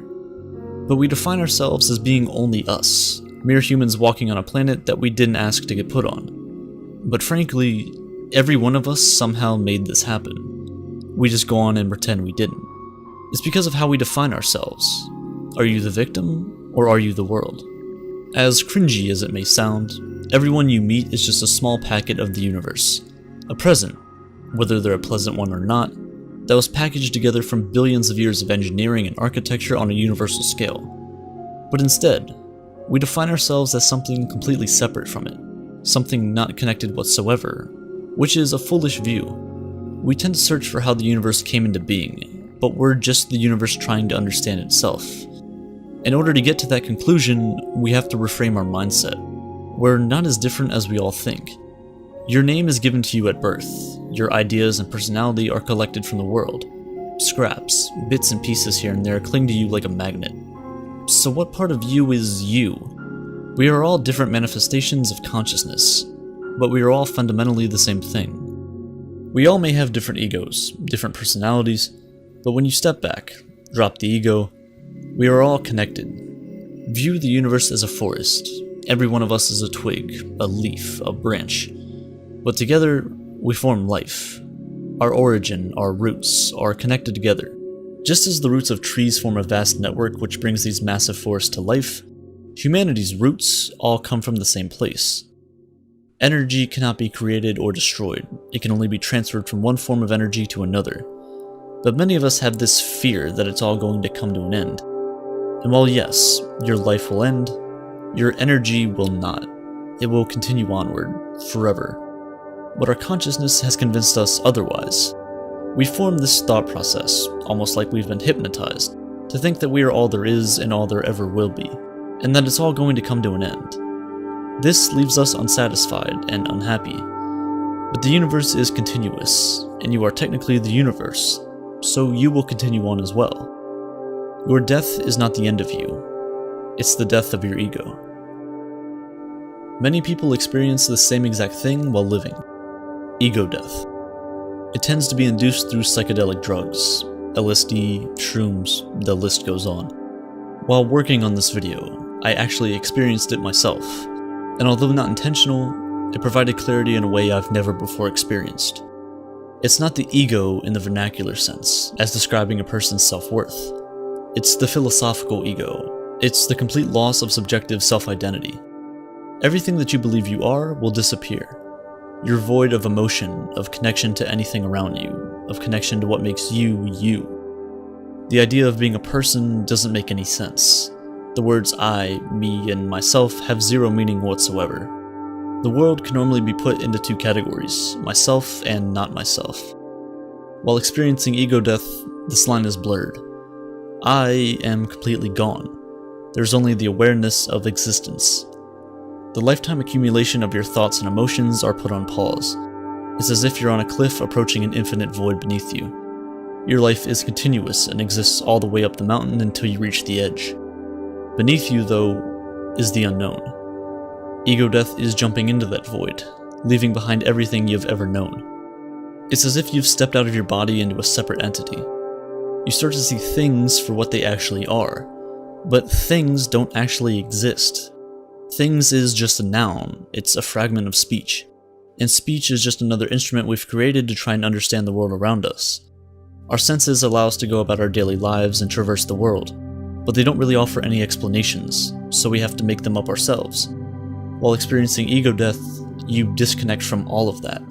But we define ourselves as being only us, mere humans walking on a planet that we didn't ask to get put on. But frankly, every one of us somehow made this happen. We just go on and pretend we didn't. It's because of how we define ourselves. Are you the victim, or are you the world? As cringy as it may sound, everyone you meet is just a small packet of the universe. A present, whether they're a pleasant one or not, that was packaged together from billions of years of engineering and architecture on a universal scale. But instead, we define ourselves as something completely separate from it, something not connected whatsoever, which is a foolish view. We tend to search for how the universe came into being, but we're just the universe trying to understand itself. In order to get to that conclusion, we have to reframe our mindset. We're not as different as we all think. Your name is given to you at birth. Your ideas and personality are collected from the world. Scraps, bits and pieces here and there cling to you like a magnet. So what part of you is you? We are all different manifestations of consciousness, but we are all fundamentally the same thing. We all may have different egos, different personalities, but when you step back, drop the ego, we are all connected. View the universe as a forest. Every one of us is a twig, a leaf, a branch. But together, we form life. Our origin, our roots, are connected together. Just as the roots of trees form a vast network which brings these massive forests to life, humanity's roots all come from the same place. Energy cannot be created or destroyed. It can only be transferred from one form of energy to another. But many of us have this fear that it's all going to come to an end. And while yes, your life will end, your energy will not. It will continue onward, forever. But our consciousness has convinced us otherwise. We form this thought process, almost like we've been hypnotized, to think that we are all there is and all there ever will be, and that it's all going to come to an end. This leaves us unsatisfied and unhappy. But the universe is continuous, and you are technically the universe, so you will continue on as well. Your death is not the end of you, it's the death of your ego. Many people experience the same exact thing while living. Ego death. It tends to be induced through psychedelic drugs, LSD, shrooms, the list goes on. While working on this video, I actually experienced it myself, and although not intentional, it provided clarity in a way I've never before experienced. It's not the ego in the vernacular sense, as describing a person's self-worth. It's the philosophical ego. It's the complete loss of subjective self-identity. Everything that you believe you are will disappear. You're void of emotion, of connection to anything around you, of connection to what makes you, you. The idea of being a person doesn't make any sense. The words I, me, and myself have zero meaning whatsoever. The world can normally be put into two categories, myself and not myself. While experiencing ego death, this line is blurred. I am completely gone. There's only the awareness of existence. The lifetime accumulation of your thoughts and emotions are put on pause. It's as if you're on a cliff approaching an infinite void beneath you. Your life is continuous and exists all the way up the mountain until you reach the edge. Beneath you, though, is the unknown. Ego death is jumping into that void, leaving behind everything you've ever known. It's as if you've stepped out of your body into a separate entity. You start to see things for what they actually are, but things don't actually exist. Things is just a noun, it's a fragment of speech. And speech is just another instrument we've created to try and understand the world around us. Our senses allow us to go about our daily lives and traverse the world, but they don't really offer any explanations, so we have to make them up ourselves. While experiencing ego death, you disconnect from all of that.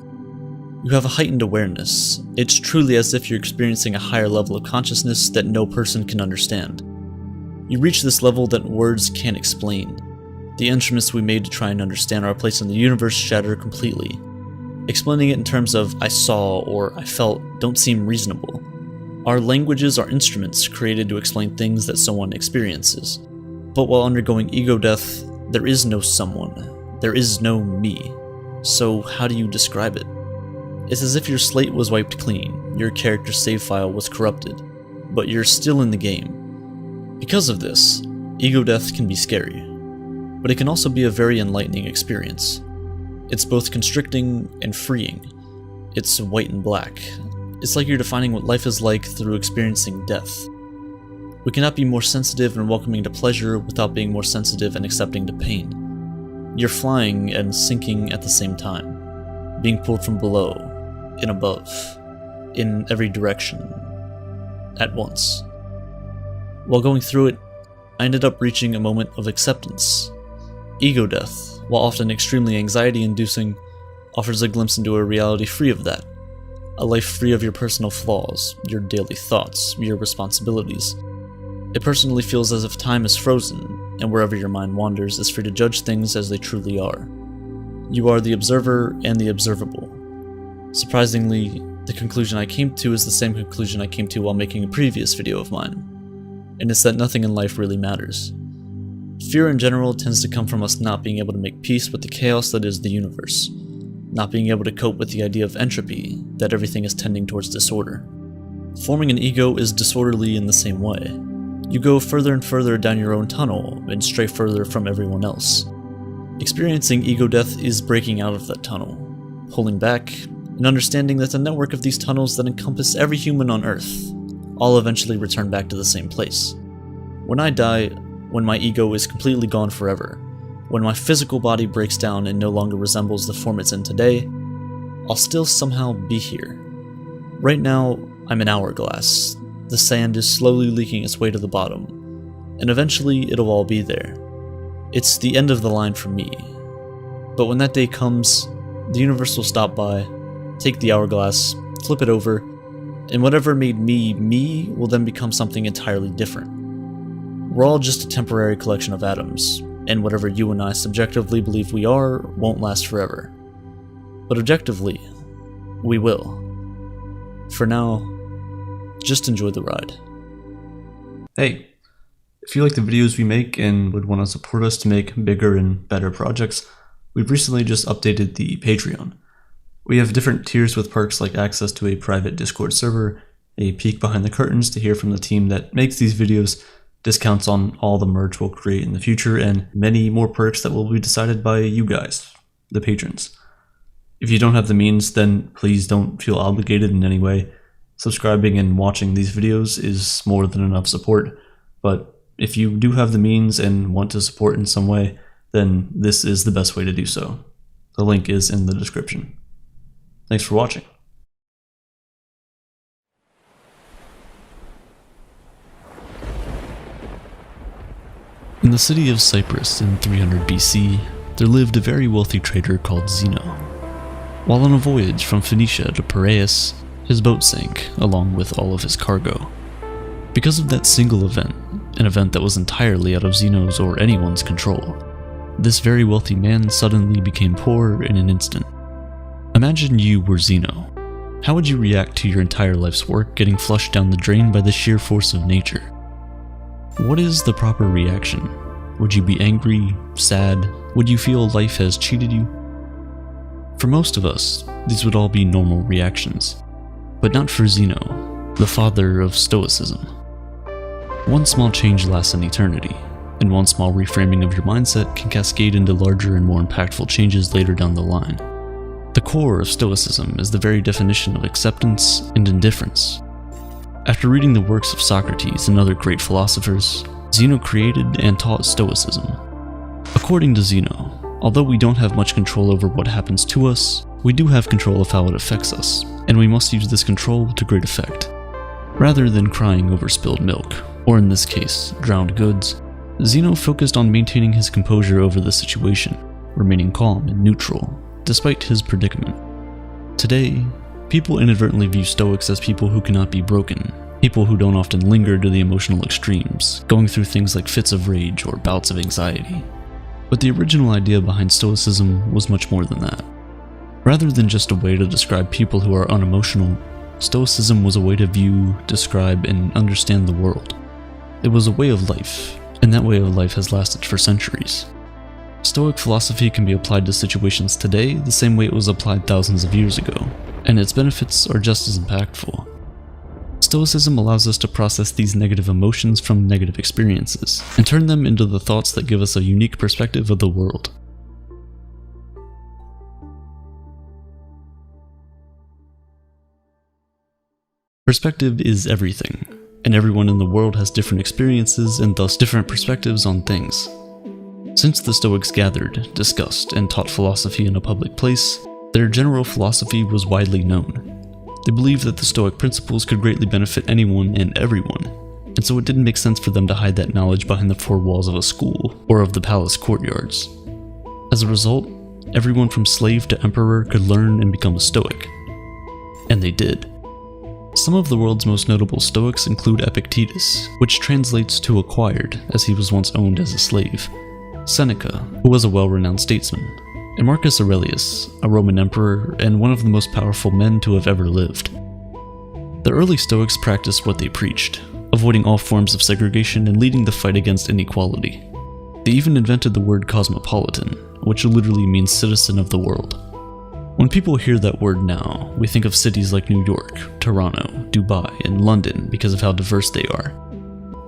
You have a heightened awareness. It's truly as if you're experiencing a higher level of consciousness that no person can understand. You reach this level that words can't explain. The instruments we made to try and understand our place in the universe shatter completely. Explaining it in terms of I saw or I felt don't seem reasonable. Our languages are instruments created to explain things that someone experiences. But while undergoing ego death, there is no someone. There is no me. So how do you describe it? It's as if your slate was wiped clean, your character's save file was corrupted, but you're still in the game. Because of this, ego death can be scary. But it can also be a very enlightening experience. It's both constricting and freeing. It's white and black. It's like you're defining what life is like through experiencing death. We cannot be more sensitive and welcoming to pleasure without being more sensitive and accepting to pain. You're flying and sinking at the same time, being pulled from below, and above, in every direction, at once. While going through it, I ended up reaching a moment of acceptance. Ego death, while often extremely anxiety-inducing, offers a glimpse into a reality free of that. A life free of your personal flaws, your daily thoughts, your responsibilities. It personally feels as if time is frozen, and wherever your mind wanders is free to judge things as they truly are. You are the observer and the observable. Surprisingly, the conclusion I came to is the same conclusion I came to while making a previous video of mine, and it's that nothing in life really matters. Fear in general tends to come from us not being able to make peace with the chaos that is the universe, not being able to cope with the idea of entropy, that everything is tending towards disorder. Forming an ego is disorderly in the same way. You go further and further down your own tunnel and stray further from everyone else. Experiencing ego death is breaking out of that tunnel, pulling back, and understanding that the network of these tunnels that encompass every human on Earth all eventually return back to the same place. When I die, when my ego is completely gone forever, when my physical body breaks down and no longer resembles the form it's in today, I'll still somehow be here. Right now, I'm an hourglass. The sand is slowly leaking its way to the bottom, and eventually it'll all be there. It's the end of the line for me. But when that day comes, the universe will stop by, take the hourglass, flip it over, and whatever made me will then become something entirely different. We're all just a temporary collection of atoms, and whatever you and I subjectively believe we are won't last forever. But objectively, we will. For now, just enjoy the ride. Hey, if you like the videos we make and would want to support us to make bigger and better projects, we've recently just updated the Patreon. We have different tiers with perks like access to a private Discord server, a peek behind the curtains to hear from the team that makes these videos, discounts on all the merch we'll create in the future, and many more perks that will be decided by you guys, the patrons. If you don't have the means, then please don't feel obligated in any way. Subscribing and watching these videos is more than enough support, but if you do have the means and want to support in some way, then this is the best way to do so. The link is in the description. Thanks for watching. In the city of Cyprus in 300 BC, there lived a very wealthy trader called Zeno. While on a voyage from Phoenicia to Piraeus, his boat sank along with all of his cargo. Because of that single event, an event that was entirely out of Zeno's or anyone's control, this very wealthy man suddenly became poor in an instant. Imagine you were Zeno. How would you react to your entire life's work getting flushed down the drain by the sheer force of nature? What is the proper reaction? Would you be angry, sad? Would you feel life has cheated you? For most of us, these would all be normal reactions. But not for Zeno, the father of Stoicism. One small change lasts an eternity, and one small reframing of your mindset can cascade into larger and more impactful changes later down the line. The core of Stoicism is the very definition of acceptance and indifference. After reading the works of Socrates and other great philosophers, Zeno created and taught Stoicism. According to Zeno, although we don't have much control over what happens to us, we do have control of how it affects us, and we must use this control to great effect. Rather than crying over spilled milk, or in this case, drowned goods, Zeno focused on maintaining his composure over the situation, remaining calm and neutral, despite his predicament. Today, people inadvertently view Stoics as people who cannot be broken, people who don't often linger to the emotional extremes, going through things like fits of rage or bouts of anxiety. But the original idea behind Stoicism was much more than that. Rather than just a way to describe people who are unemotional, Stoicism was a way to view, describe, and understand the world. It was a way of life, and that way of life has lasted for centuries. Stoic philosophy can be applied to situations today the same way it was applied thousands of years ago, and its benefits are just as impactful. Stoicism allows us to process these negative emotions from negative experiences, and turn them into the thoughts that give us a unique perspective of the world. Perspective is everything, and everyone in the world has different experiences and thus different perspectives on things. Since the Stoics gathered, discussed, and taught philosophy in a public place, their general philosophy was widely known. They believed that the Stoic principles could greatly benefit anyone and everyone, and and so it didn't make sense for them to hide that knowledge behind the four walls of a school or of the palace courtyards. As a result, everyone from slave to emperor could learn and become a Stoic. And they did. Some of the world's most notable Stoics include Epictetus, which translates to acquired, as he was once owned as a slave, Seneca, who was a well-renowned statesman, and Marcus Aurelius, a Roman emperor and one of the most powerful men to have ever lived. The early Stoics practiced what they preached, avoiding all forms of segregation and leading the fight against inequality. They even invented the word cosmopolitan, which literally means citizen of the world. When people hear that word now, we think of cities like New York, Toronto, Dubai, and London because of how diverse they are.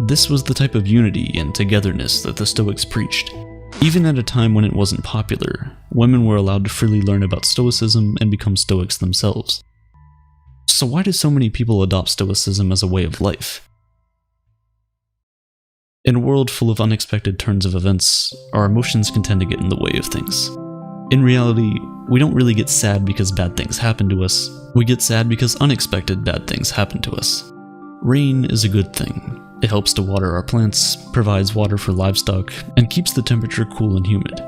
This was the type of unity and togetherness that the Stoics preached. Even at a time when it wasn't popular, women were allowed to freely learn about Stoicism and become Stoics themselves. So why do so many people adopt Stoicism as a way of life? In a world full of unexpected turns of events, our emotions can tend to get in the way of things. In reality, we don't really get sad because bad things happen to us, we get sad because unexpected bad things happen to us. Rain is a good thing. It helps to water our plants, provides water for livestock, and keeps the temperature cool and humid.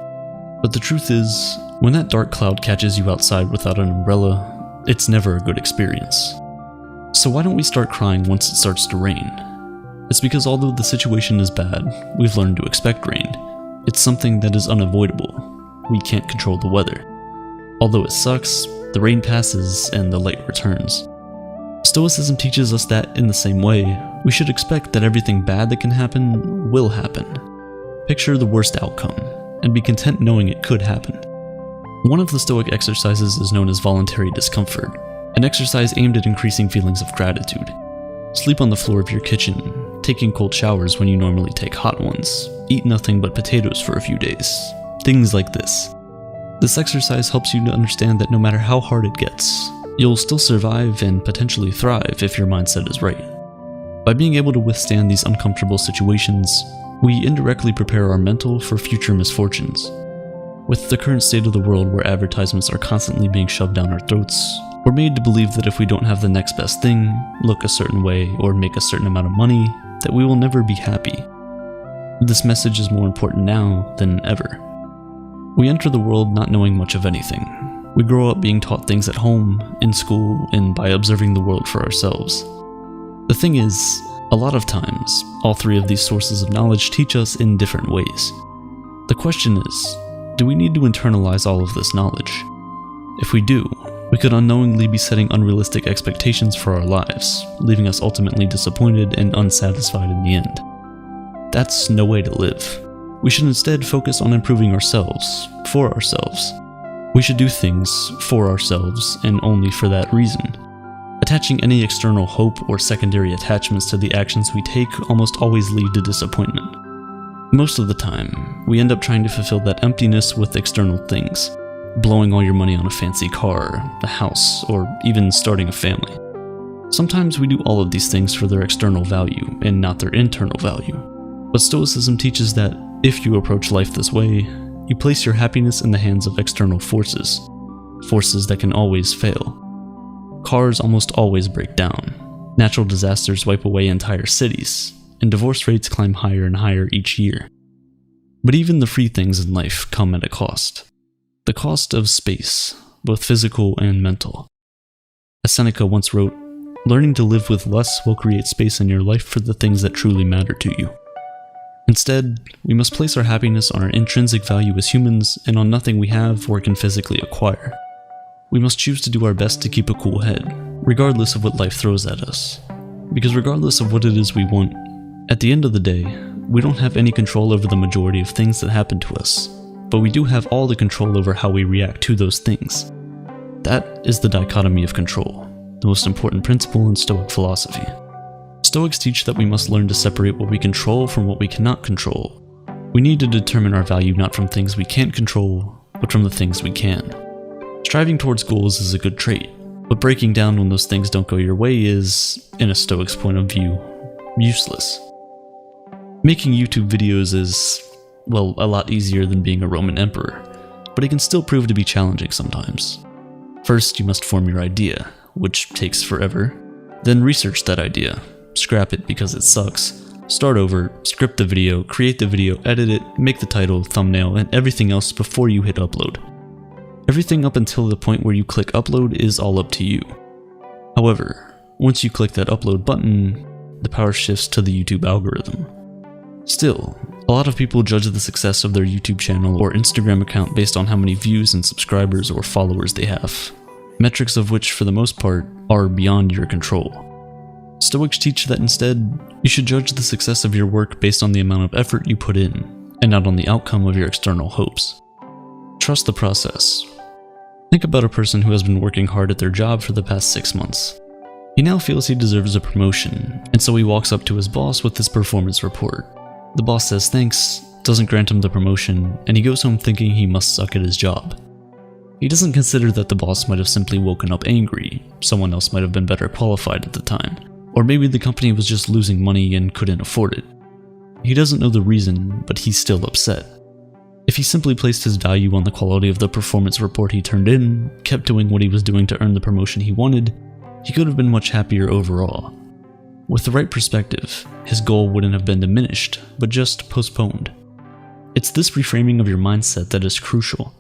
But the truth is, when that dark cloud catches you outside without an umbrella, it's never a good experience. So why don't we start crying once it starts to rain? It's because although the situation is bad, we've learned to expect rain. It's something that is unavoidable. We can't control the weather. Although it sucks, the rain passes and the light returns. Stoicism teaches us that in the same way, we should expect that everything bad that can happen will happen. Picture the worst outcome, and be content knowing it could happen. One of the Stoic exercises is known as voluntary discomfort, an exercise aimed at increasing feelings of gratitude. Sleep on the floor of your kitchen, taking cold showers when you normally take hot ones, eat nothing but potatoes for a few days, things like this. This exercise helps you to understand that no matter how hard it gets, you'll still survive and potentially thrive if your mindset is right. By being able to withstand these uncomfortable situations, we indirectly prepare our mental for future misfortunes. With the current state of the world where advertisements are constantly being shoved down our throats, we're made to believe that if we don't have the next best thing, look a certain way, or make a certain amount of money, that we will never be happy. This message is more important now than ever. We enter the world not knowing much of anything. We grow up being taught things at home, in school, and by observing the world for ourselves. The thing is, a lot of times, all three of these sources of knowledge teach us in different ways. The question is, do we need to internalize all of this knowledge? If we do, we could unknowingly be setting unrealistic expectations for our lives, leaving us ultimately disappointed and unsatisfied in the end. That's no way to live. We should instead focus on improving ourselves, for ourselves. We should do things for ourselves and only for that reason. Attaching any external hope or secondary attachments to the actions we take almost always lead to disappointment. Most of the time, we end up trying to fulfill that emptiness with external things, blowing all your money on a fancy car, a house, or even starting a family. Sometimes we do all of these things for their external value and not their internal value. But Stoicism teaches that if you approach life this way, you place your happiness in the hands of external forces, forces that can always fail. Cars almost always break down, natural disasters wipe away entire cities, and divorce rates climb higher and higher each year. But even the free things in life come at a cost. The cost of space, both physical and mental. As Seneca once wrote, "Learning to live with less will create space in your life for the things that truly matter to you." Instead, we must place our happiness on our intrinsic value as humans and on nothing we have or can physically acquire. We must choose to do our best to keep a cool head, regardless of what life throws at us. Because regardless of what it is we want, at the end of the day, we don't have any control over the majority of things that happen to us, but we do have all the control over how we react to those things. That is the dichotomy of control, the most important principle in Stoic philosophy. Stoics teach that we must learn to separate what we control from what we cannot control. We need to determine our value not from things we can't control, but from the things we can. Striving towards goals is a good trait, but breaking down when those things don't go your way is, in a Stoic's point of view, useless. Making YouTube videos is, well, a lot easier than being a Roman emperor, but it can still prove to be challenging sometimes. First, you must form your idea, which takes forever. Then research that idea, scrap it because it sucks, start over, script the video, create the video, edit it, make the title, thumbnail, and everything else before you hit upload. Everything up until the point where you click upload is all up to you. However, once you click that upload button, the power shifts to the YouTube algorithm. Still, a lot of people judge the success of their YouTube channel or Instagram account based on how many views and subscribers or followers they have, metrics of which for the most part are beyond your control. Stoics teach that instead, you should judge the success of your work based on the amount of effort you put in, and not on the outcome of your external hopes. Trust the process. Think about a person who has been working hard at their job for the past 6 months. He now feels he deserves a promotion, and so he walks up to his boss with his performance report. The boss says thanks, doesn't grant him the promotion, and he goes home thinking he must suck at his job. He doesn't consider that the boss might have simply woken up angry, someone else might have been better qualified at the time, or maybe the company was just losing money and couldn't afford it. He doesn't know the reason, but he's still upset. If he simply placed his value on the quality of the performance report he turned in, kept doing what he was doing to earn the promotion he wanted, he could have been much happier overall. With the right perspective, his goal wouldn't have been diminished, but just postponed. It's this reframing of your mindset that is crucial.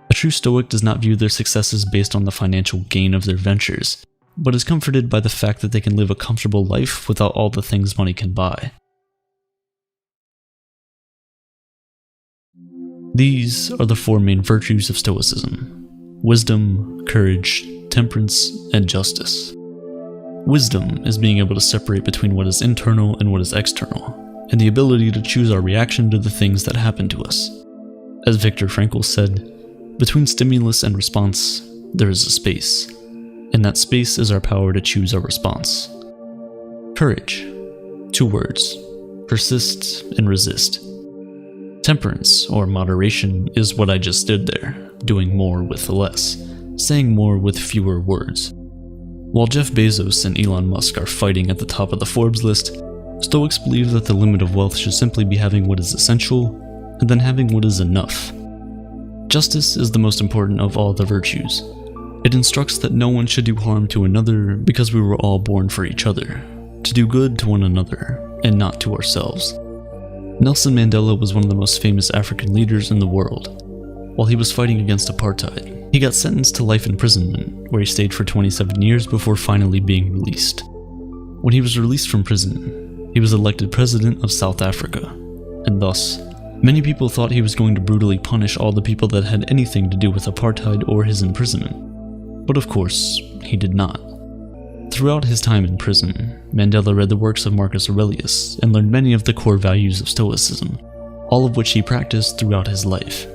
A true Stoic does not view their successes based on the financial gain of their ventures, but is comforted by the fact that they can live a comfortable life without all the things money can buy. These are the 4 main virtues of Stoicism: wisdom, courage, temperance, and justice. Wisdom is being able to separate between what is internal and what is external, and the ability to choose our reaction to the things that happen to us. As Viktor Frankl said, between stimulus and response, there is a space, and that space is our power to choose our response. Courage. 2 words: persist and resist. Temperance, or moderation, is what I just did there, doing more with less, saying more with fewer words. While Jeff Bezos and Elon Musk are fighting at the top of the Forbes list, Stoics believe that the limit of wealth should simply be having what is essential, and then having what is enough. Justice is the most important of all the virtues. It instructs that no one should do harm to another because we were all born for each other, to do good to one another, and not to ourselves. Nelson Mandela was one of the most famous African leaders in the world. While he was fighting against apartheid, he got sentenced to life imprisonment, where he stayed for 27 years before finally being released. When he was released from prison, he was elected president of South Africa, and thus, many people thought he was going to brutally punish all the people that had anything to do with apartheid or his imprisonment. But of course, he did not. Throughout his time in prison, Mandela read the works of Marcus Aurelius and learned many of the core values of Stoicism, all of which he practiced throughout his life.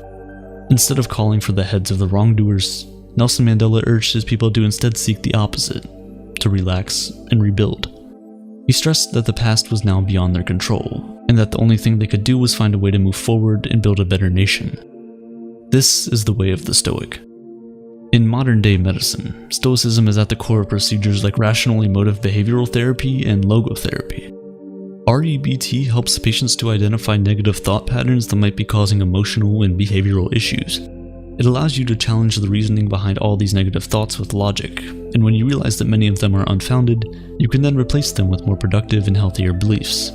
Instead of calling for the heads of the wrongdoers, Nelson Mandela urged his people to instead seek the opposite, to relax and rebuild. He stressed that the past was now beyond their control, and that the only thing they could do was find a way to move forward and build a better nation. This is the way of the Stoic. In modern-day medicine, Stoicism is at the core of procedures like rational emotive behavioral therapy and logotherapy. REBT helps patients to identify negative thought patterns that might be causing emotional and behavioral issues. It allows you to challenge the reasoning behind all these negative thoughts with logic, and when you realize that many of them are unfounded, you can then replace them with more productive and healthier beliefs.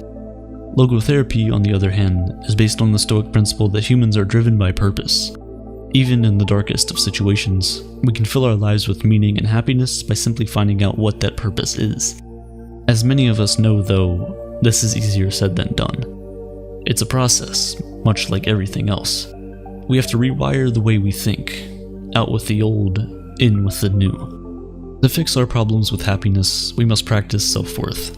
Logotherapy, on the other hand, is based on the Stoic principle that humans are driven by purpose. Even in the darkest of situations, we can fill our lives with meaning and happiness by simply finding out what that purpose is. As many of us know, though, this is easier said than done. It's a process, much like everything else. We have to rewire the way we think, out with the old, in with the new. To fix our problems with happiness, we must practice self-worth.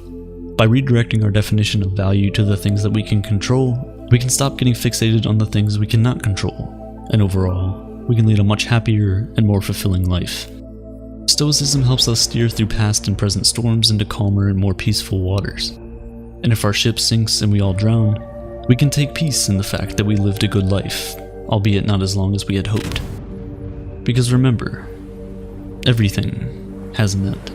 By redirecting our definition of value to the things that we can control, we can stop getting fixated on the things we cannot control, and overall, we can lead a much happier and more fulfilling life. Stoicism helps us steer through past and present storms into calmer and more peaceful waters. And if our ship sinks and we all drown, we can take peace in the fact that we lived a good life, albeit not as long as we had hoped. Because remember, everything has an end.